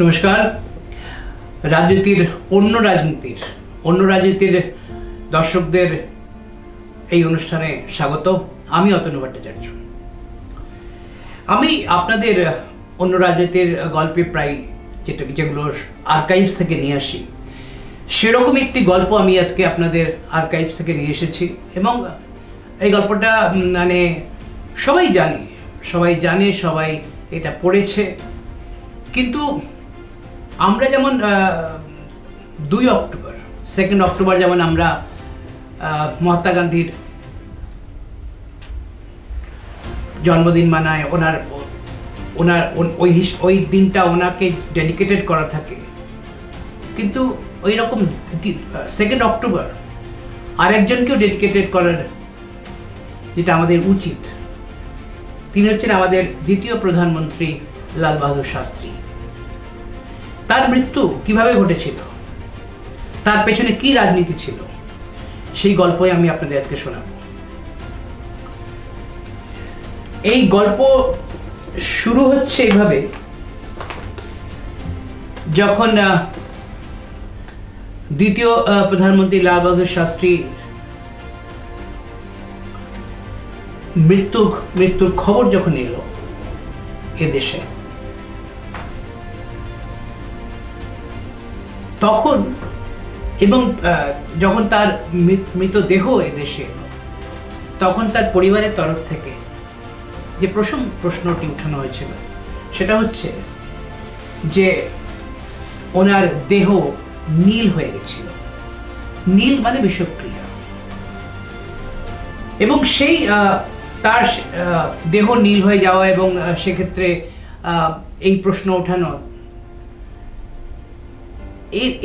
নমস্কার। রাজনীতির অন্য রাজনীতির দর্শকদের এই অনুষ্ঠানে স্বাগত। আমি অতনু ভট্টাচার্য। আমি আপনাদের অন্য রাজনীতির গল্পে প্রায় যেগুলো আর্কাইভস থেকে নিয়ে আসি, সেরকম একটি গল্প আমি আজকে আপনাদের আর্কাইভস থেকে নিয়ে এসেছি। এবং এই গল্পটা মানে সবাই জানে, সবাই এটা পড়েছে। কিন্তু আমরা যেমন 2 অক্টোবর যেমন আমরা মহাত্মা গান্ধীর জন্মদিন মানায়, ওনার ওই দিনটা ওনাকে ডেডিকেটেড করা থাকে। কিন্তু ওই রকম 2 অক্টোবর আরেকজনকেও ডেডিকেটেড করার যেটা আমাদের উচিত। তিনি হচ্ছেন আমাদের দ্বিতীয় প্রধানমন্ত্রী লাল বাহাদুর শাস্ত্রী। তার মৃত্যু কিভাবে ঘটেছিল, তার পেছনে কি রাজনীতি ছিল, সেই গল্পই আমি আপনাদের আজকে শোনাব। এই গল্প শুরু হচ্ছে এইভাবে, যখন দ্বিতীয় প্রধানমন্ত্রী লাল বাহাদুর শাস্ত্রী মৃত্যুর খবর যখন এলো এদেশে, তখন এবং যখন তার মৃতদেহ এদেশে এলো, তখন তার পরিবারের তরফ থেকে যে প্রশ্নটি উঠানো হয়েছিল সেটা হচ্ছে যে ওনার দেহ নীল হয়ে গেছিল। নীল মানে বিষক্রিয়া। এবং সেই তার দেহ নীল হয়ে যাওয়া এবং সেক্ষেত্রে এই প্রশ্ন ওঠানো,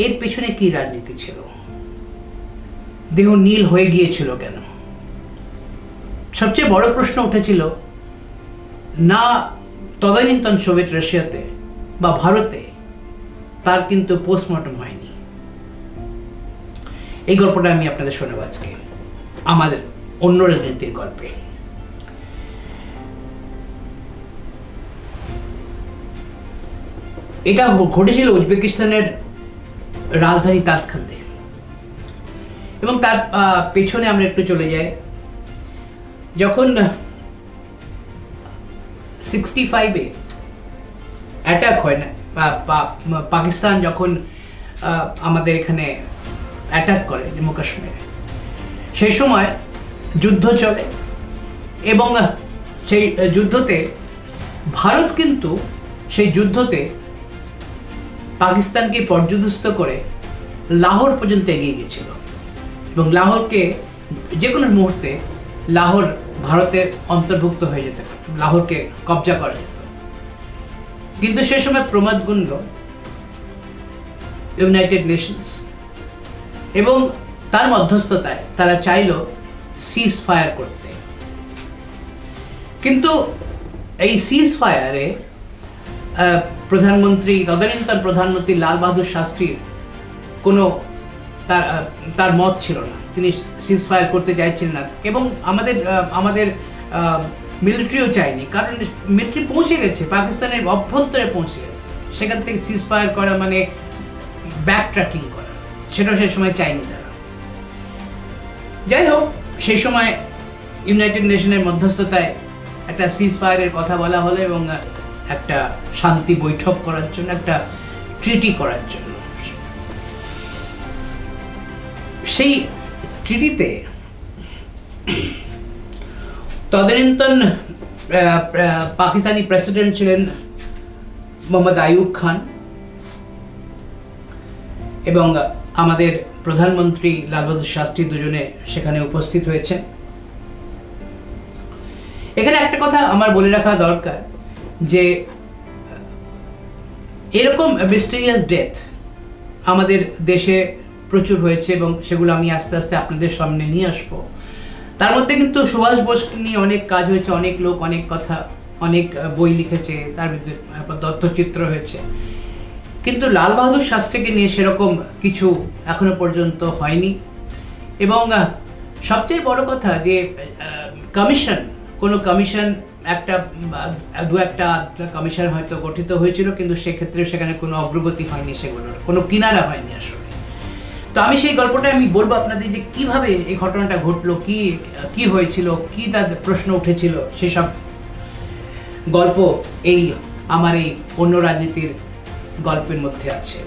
এর পেছনে কি রাজনীতি ছিল? দেহ নীল হয়ে গিয়েছিল কেন? সবচেয়ে বড় প্রশ্ন উঠেছিল না তদানীন্তন সোভিয়েত রাশিয়াতে বা ভারতে তার কিন্তু পোস্টমর্টম হয়নি। এই গল্পটা আমি আপনাদের শোনাবো আজকে আমাদের অন্য রাজনীতির গল্পে। এটা ঘটেছিল উজবেকিস্তানের রাজধানী তাসখান্দে। এবং তার পেছনে আমরা একটু চলে যাই, যখন 65-এ অ্যাটাক হয় না, পাকিস্তান যখন আমাদের এখানে অ্যাটাক করে জম্মু কাশ্মীরে, সেই সময় যুদ্ধ চলে। এবং সেই যুদ্ধতে ভারত কিন্তু সেই যুদ্ধতে পাকিস্তানকে পর্যুদস্ত করে লাহোর পর্যন্ত এগিয়ে গেছিল। এবং লাহোরকে যে কোনো মুহূর্তে লাহোর ভারতের অন্তর্ভুক্ত হয়ে যেতে পারত, লাহোরকে কবজা করা যেত। কিন্তু সে সময় প্রমাদ গুনল ইউনাইটেড নেশনস, এবং তার মধ্যস্থতায় তারা চাইল সিজ ফায়ার করতে। কিন্তু এই সিজ ফায়ারে তদানীন্তন প্রধানমন্ত্রী লাল বাহাদুর শাস্ত্রীর কোনো তার মত ছিল না। তিনি সিজ ফায়ার করতে চাইছিলেন না। এবং আমাদের মিলিটারিও চায়নি, কারণ মিলিটারি পৌঁছে গেছে, পাকিস্তানের অভ্যন্তরে পৌঁছে গেছে। সেখান থেকে সিজ ফায়ার করা মানে ব্যাক ট্র্যাকিং করা, সেটাও সেই সময় চায়নি তারা। যাই হোক, সেই সময় ইউনাইটেড নেশনের মধ্যস্থতায় একটা সিজ ফায়ারের কথা বলা হলো এবং একটা শান্তি বৈঠক করার জন্য, একটা ট্রিটি করার জন্য। সেই ট্রিটিতে তদানীন্তন পাকিস্তানি প্রেসিডেন্ট ছিলেন মোহাম্মদ আইয়ুব খান, এবং আমাদের প্রধানমন্ত্রী লাল বাহাদুর শাস্ত্রী দুজনে সেখানে উপস্থিত হয়েছেন। এখানে একটা কথা আমার বলে রাখা দরকার যে এরকম মিস্টেরিয়াস ডেথ আমাদের দেশে প্রচুর হয়েছে, এবং সেগুলো আমি আস্তে আস্তে আপনাদের সামনে নিয়ে আসবো। তার মধ্যে কিন্তু সুভাষ বোস নিয়ে অনেক কাজ হয়েছে, অনেক লোক অনেক কথা, অনেক বই লিখেছে, তার ভিতরে তথ্যচিত্র হয়েছে। কিন্তু লাল বাহাদুর শাস্ত্রীকে নিয়ে সেরকম কিছু এখনো পর্যন্ত হয়নি। এবং সবচেয়ে বড় কথা যে কোনো কমিশন দু একটা কমিশন হয়তো গঠিত হয়েছিল, কিন্তু সেক্ষেত্রে সেখানে কোনো অগ্রগতি হয়নি, সেগুলোর কোনো কিনারা হয়নি আসলে। তো আমি সেই গল্পটা আমি বলবো আপনাদের যে কিভাবে এই ঘটনাটা ঘটলো, কি হয়েছিল, কি তাদের প্রশ্ন উঠেছিল, সেসব গল্প আমার এই অন্য রাজনীতির গল্পের মধ্যে আছে।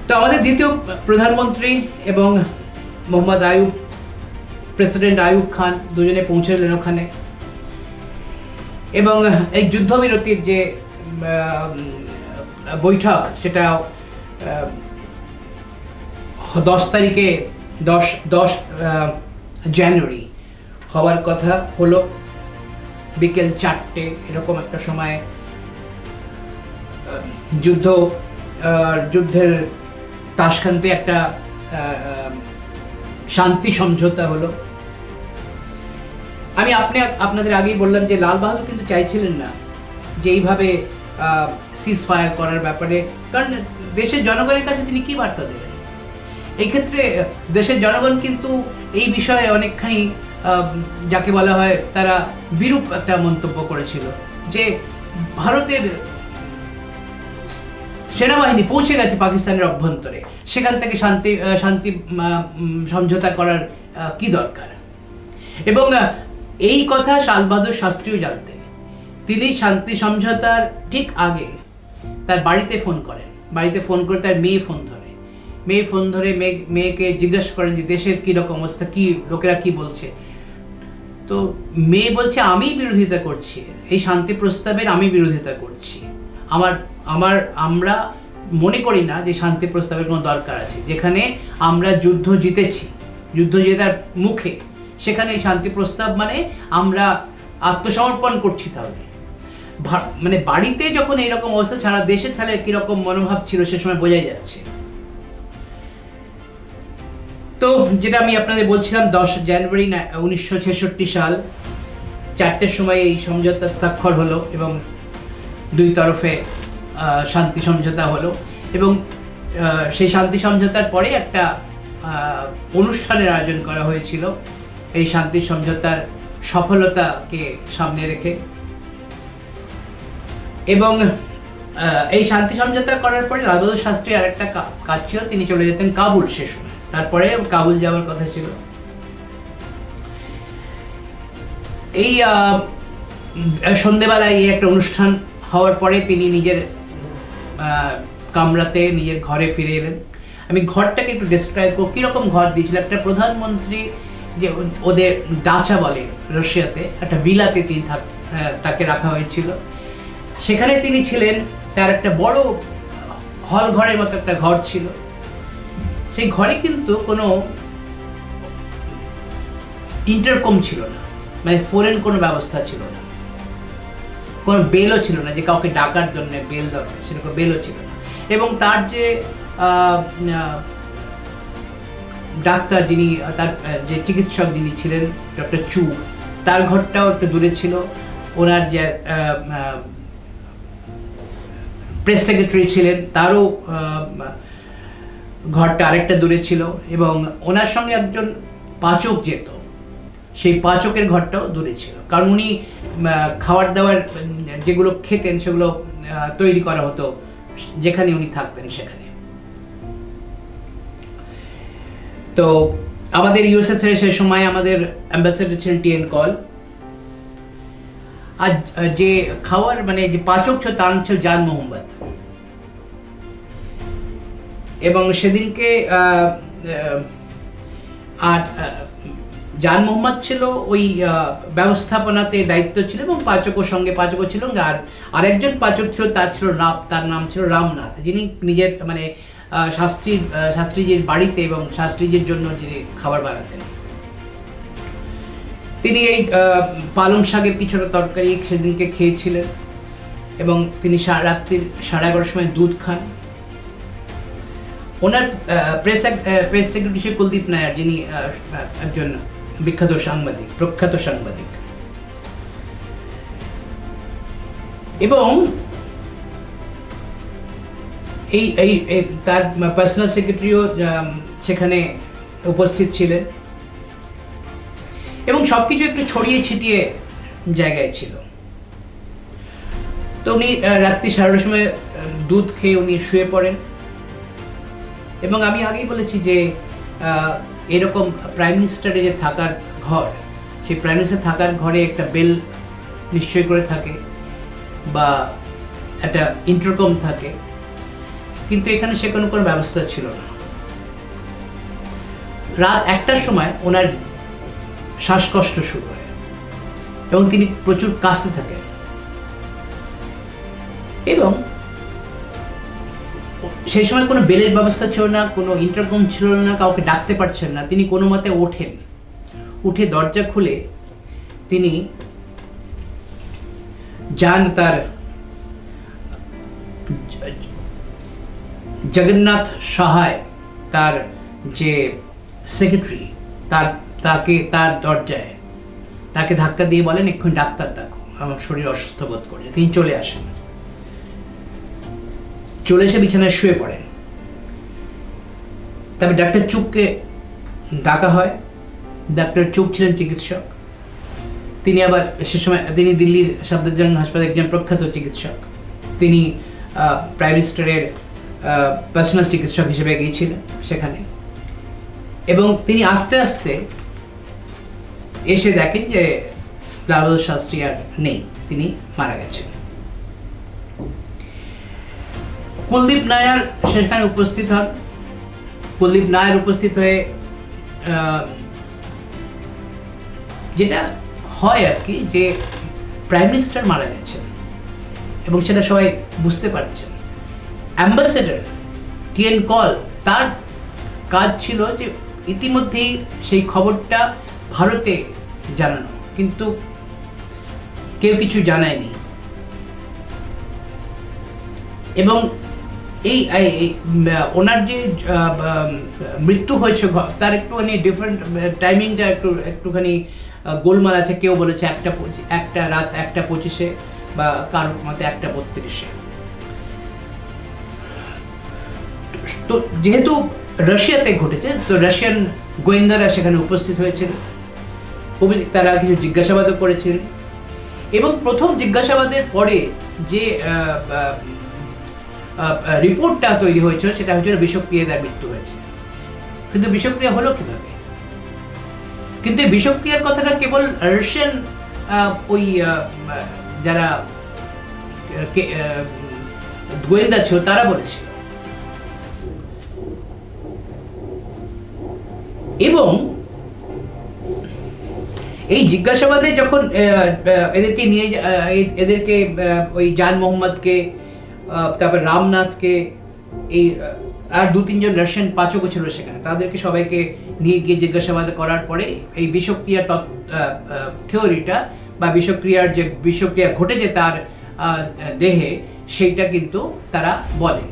তো আমাদের দ্বিতীয় প্রধানমন্ত্রী এবং মোহাম্মদ আইয়ুব, প্রেসিডেন্ট আইয়ুব খান দুজনে পৌঁছলেন ওখানে, এবং এই যুদ্ধবিরতির যে বৈঠক সেটা 10 জানুয়ারি হওয়ার কথা হলো, বিকেল 4টে এরকম একটা সময় যুদ্ধের তাসখান্তে একটা শান্তি সমঝোতা হলো। আমি আপনাদের আগেই বললাম যে লাল বাহাদুর কিন্তু চাইছিলেন না যে এইভাবে সিজ ফায়ার করার ব্যাপারে, কারণ দেশের জনগণের কাছে তিনি কি বার্তা দেবেন। এই ক্ষেত্রে দেশের জনগণ কিন্তু এই বিষয়ে অনেকখানি যাকে বলা হয় তারা বিরূপ একটা মন্তব্য করেছিল, যে ভারতের সেনাবাহিনী পৌঁছে গেছে পাকিস্তানের অভ্যন্তরে, সেখান থেকে শান্তি সমঝোতা করার কি দরকার। এবং এই কথা লাল বাহাদুর শাস্ত্রীও জানতেন। তিনি শান্তি সমঝোতার ঠিক আগে তার বাড়িতে ফোন করেন, বাড়িতে ফোন করে তার মেয়ে ফোন ধরে মেয়েকে জিজ্ঞাসা করেন যে দেশের কীরকম অবস্থা, কি লোকেরা কি বলছে। তো মেয়ে বলছে আমি বিরোধিতা করছি, এই শান্তি প্রস্তাবের আমি বিরোধিতা করছি। আমরা মনে করি না যে শান্তি প্রস্তাবের কোনো দরকার আছে, যেখানে আমরা যুদ্ধ জেতার মুখে, সেখানে এই শান্তি প্রস্তাব মানে আমরা আত্মসমর্পণ করছি। তাহলে মানে বাড়িতে যখন এইরকম অবস্থা, সারা দেশের তাহলে কিরকম মনোভাব ছিল সে সময় বোঝাই যাচ্ছে। তো যেটা আমি আপনাদের বলছিলাম, 10 জানুয়ারি 1966 সাল 4টের সময় এই সমঝোতা স্বাক্ষর হলো এবং দুই তরফে শান্তি সমঝোতা হলো। এবং সেই শান্তি সমঝোতার পরে একটা অনুষ্ঠানের আয়োজন করা হয়েছিল এই শান্তি সমঝোতার সফলতাকে সামনে রেখে। এবং এই শান্তি সমঝোতা করার পরে লাল বাহাদুর শাস্ত্রী আর একটা কাজ ছিল, তিনি চলে যেতেন কাবুল। সে সময় তারপরে কাবুল যাওয়ার কথা ছিল। এই সন্ধ্যেবেলায় এই একটা অনুষ্ঠান হওয়ার পরে তিনি নিজের কামরাতে, নিজের ঘরে ফিরে এলেন। আমি ঘরটাকে একটু ডিসক্রাইব করব, কীরকম ঘর দিয়েছিল। একটা প্রধানমন্ত্রী, যে ওদের ডাচা বলে রাশিয়াতে, একটা ভিলাতে তিনি তাকে রাখা হয়েছিল। সেখানে তিনি ছিলেন, তার একটা বড় হল ঘরের মতো একটা ঘর ছিল। সেই ঘরে কিন্তু কোনো ইন্টারকম ছিল না, মানে ফোনের কোনো ব্যবস্থা ছিল না, কোনো বেলও ছিল না যে কাউকে ডাকার জন্য বেল দরকার, সেরকম বেলও ছিল না। এবং তার যে ডাক্তার, তার যে চিকিৎসক যিনি ছিলেন, ডক্টর চু, তার ঘরটাও একটু দূরে ছিল। ওনার যে প্রেস সেক্রেটারি ছিলেন, তারও ঘরটা আরেকটা দূরে ছিল। এবং ওনার সঙ্গে একজন পাচক যেত, সেই পাচকের ঘরটাও দূরে ছিল, কারণ উনি খাবার দাবার যেগুলো খেতেন সেগুলো তৈরি করা হতো যেখানে উনি থাকতেন সেখানে। তো আমাদের ইউএসএসআর সেই সময় আমাদের অ্যাম্বাসেডর ছিলেন টি এন কল, আর যে খাওয়ার মানে যে পাচক ছিল তার নাম ছিল জান মোহাম্মদ। এবং সেদিনকে আর জান মোহাম্মদ ছিল ওই ব্যবস্থাপনাতে দায়িত্ব ছিল, এবং পাচকও ছিল। আর আরেকজন পাচক ছিল, তার নাম ছিল রামনাথ, যিনি নিজের মানে শাস্ত্রীজির বাড়িতে এবং শাস্ত্রীজির জন্য যিনি খাবার বানাতেন। তিনি এই পালং শাকের কিছুটা তরকারি সেদিনকে খেয়েছিলেন, এবং তিনি রাত্রির 11:30 সময় দুধ খান। ওনার প্রেস সেক্রেটারি কুলদীপ নায়ার, যিনি একজন প্রখ্যাত সাংবাদিক। এবং এই তার পার্সোনাল সেক্রেটারিও সেখানে উপস্থিত ছিলেন। এবং সবকিছু একটু ছড়িয়ে ছিটিয়ে জায়গায় ছিল। তো উনি রাত্রি 11:30 সময় দুধ খেয়ে উনি শুয়ে পড়েন। এবং আমি আগেই বলেছি যে এরকম প্রাইম মিনিস্টারের যে থাকার ঘর, সেই প্রাইম মিনিস্টার থাকার ঘরে একটা বেল নিশ্চয় করে থাকে বা একটা ইন্টারকম থাকে, কিন্তু এখানে সে কোনো ব্যবস্থা ছিল না। রাত 1টার সময় ওনার শ্বাসকষ্ট শুরু হয় এবং তিনি প্রচুর কাশতে থাকেন এবং সেই সময় কোনো বেলের ব্যবস্থা ছিল না, কোনো ইন্টারকম ছিল না, কাউকে ডাকতে পারছেন না। তিনি কোনো মতে ওঠেন, উঠে দরজা খুলে তিনি যান তার জগন্নাথ সহায়, তার যে সেক্রেটারি, তার দরজায় তাকে ধাক্কা দিয়ে বলেন এক্ষুনি ডাক্তার ডাকো, আমার শরীর অসুস্থ বোধ করে। তিনি চলে আসেন, চলে এসে বিছানায় শুয়ে পড়েন। তবে ডাক্তার চুপকে ডাকা হয়। ডাক্তার চুপ ছিলেন চিকিৎসক, তিনি আবার সে সময় তিনি দিল্লির সাফদারজং হাসপাতালে একজন প্রখ্যাত চিকিৎসক, তিনি প্রাইম মিনিস্টারের পার্সোনাল চিকিৎসক হিসেবে গিয়েছিলেন সেখানে। এবং তিনি আস্তে আস্তে এসে দেখেন যে লাল বাহাদুর শাস্ত্রী আর নেই, তিনি মারা গেছেন। কুলদীপ নায়ার সেখানে উপস্থিত হন। কুলদীপ নায়ার উপস্থিত হয়ে যেটা হয় আর কি, যে প্রাইম মিনিস্টার মারা গেছেন এবং সেটা সবাই বুঝতে পারছেন। অ্যাম্বাসেডর টিএন কল, তার কাজ ছিল যে ইতিমধ্যেই সেই খবরটা ভারতে জানানো, কিন্তু কেউ কিছু জানায়নি। এবং এই ওনার যে মৃত্যু হয়েছে তার একটুখানি ডিফারেন্ট টাইমিংটা একটুখানি গোলমাল আছে। কেউ বলেছে একটা রাত 1:25 বা কারোর মতে 1:32। তো যেহেতু রাশিয়াতে ঘটেছে, তো রাশিয়ান গোয়েন্দারা সেখানে উপস্থিত হয়েছিল, তারা কিছু জিজ্ঞাসাবাদও করেছেন। এবং প্রথম জিজ্ঞাসাবাদের পরে যে রিপোর্টটা তৈরি হয়েছিল সেটা হচ্ছিল বিষক্রিয়ায় তার মৃত্যু হয়েছে। কিন্তু বিষক্রিয়া হলো কিভাবে? কিন্তু এই বিষক্রিয়ার কথাটা কেবল রাশিয়ান ওই যারা গোয়েন্দা ছিল তারা বলেছিল। এবং এই জিজ্ঞাসাবাদে যখন এদেরকে ওই জান মোহাম্মদকে, তারপর রামনাথকে, এই আর 2-3 জন রাশিয়ান পাচকও ছিল সেখানে, তাদেরকে সবাইকে নিয়ে গিয়ে জিজ্ঞাসাবাদ করার পরে এই বিষক্রিয়ার থিওরিটা বা বিষক্রিয়া ঘটেছে তার দেহে, সেইটা কিন্তু তারা বলে।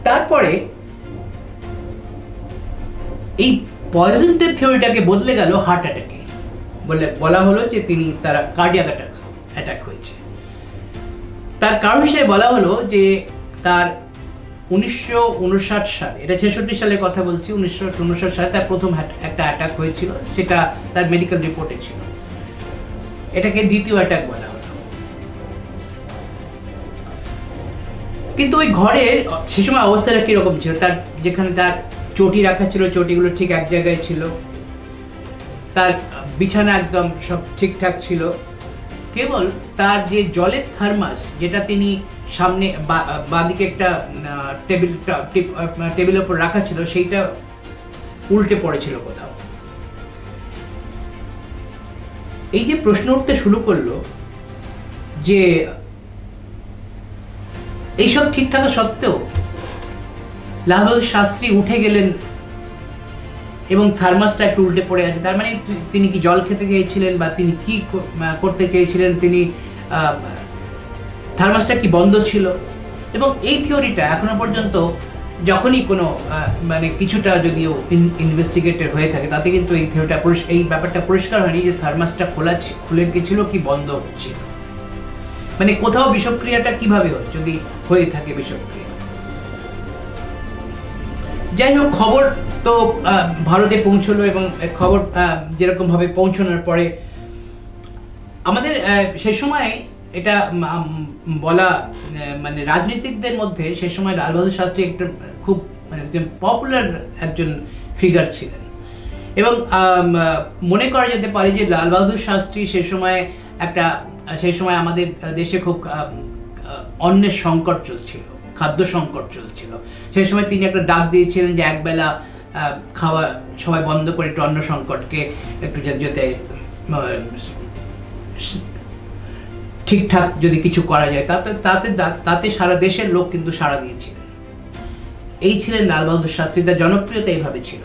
তারপরে এই পয়জনের থিওরিটাকে বদলে গেল হার্ট অ্যাটাকে, বলা হলো যে তারা কার্ডিয়াক অ্যাটাক হয়েছে। তার কারণ হিসেবে বলা হলো যে তার 1959 সালে, এটা 66 সালে কথা বলছি, 1959 সালে তার প্রথম একটা অ্যাটাক হয়েছিল, সেটা তার মেডিকেল রিপোর্টে ছিল। এটাকে দ্বিতীয় অ্যাটাক বলা হলো। কিন্তু ওই ঘরের সে সময় অবস্থাটা কিরকম ছিল, তার যেখানে তার চটি রাখা ছিল, চটিগুলো ঠিক এক জায়গায় ছিল, তার বিছানা একদম সব ঠিকঠাক ছিল। কেবল তার যে জলের থার্মাস, যেটা তিনি সামনে বাঁদিকে একটা টেবিলের উপর রাখা ছিল, সেইটা উল্টে পড়েছিল কোথাও। এই যে প্রশ্ন উঠতে শুরু করলো যে এইসব ঠিক থাকা সত্ত্বেও লাল বাহাদুর শাস্ত্রী উঠে গেলেন এবং থার্মাসটা একটু উল্টে পড়ে আছে, তার মানে তিনি কি জল খেতে চেয়েছিলেন বা তিনি কি করতে চেয়েছিলেন, তিনি থার্মাসটা কি বন্ধ ছিল। এবং এই থিওরিটা এখনো পর্যন্ত যখনই কোনো মানে কিছুটা যদিও ইনভেস্টিগেটেড হয়ে থাকে, তাতে কিন্তু এই থিওরিটা এই ব্যাপারটা পরিষ্কার হয়নি যে থার্মাসটা খুলে গেছিল কি বন্ধ হচ্ছিল, মানে কোথাও বিষক্রিয়াটা কিভাবে হয় যদি হয়ে থাকে বিষক্রিয়া। যাই হোক, খবর তো ভারতে পৌঁছলো, এবং খবর যেরকমভাবে পৌঁছানোর পরে আমাদের সেই সময় এটা বলা, মানে রাজনীতিকদের মধ্যে সে সময় লাল বাহাদুর শাস্ত্রী একটা খুব মানে পপুলার একজন ফিগার ছিলেন, এবং মনে করা যেতে পারে যে লাল বাহাদুর শাস্ত্রী সেই সময় আমাদের দেশে খুব অন্নের সংকট চলছিল, খাদ্য সংকট চলছিল। সেই সময় তিনি একটা ডাক দিয়েছিলেন যে একবেলা খাওয়া সবাই বন্ধ করে একটু অন্ন সংকটকে একটু যাতে ঠিকঠাক যদি কিছু করা যায়, তাতে সারা দেশের লোক কিন্তু সাড়া দিয়েছিলেন। এই ছিলেন লাল বাহাদুর শাস্ত্রী, তার জনপ্রিয়তা এইভাবে ছিল।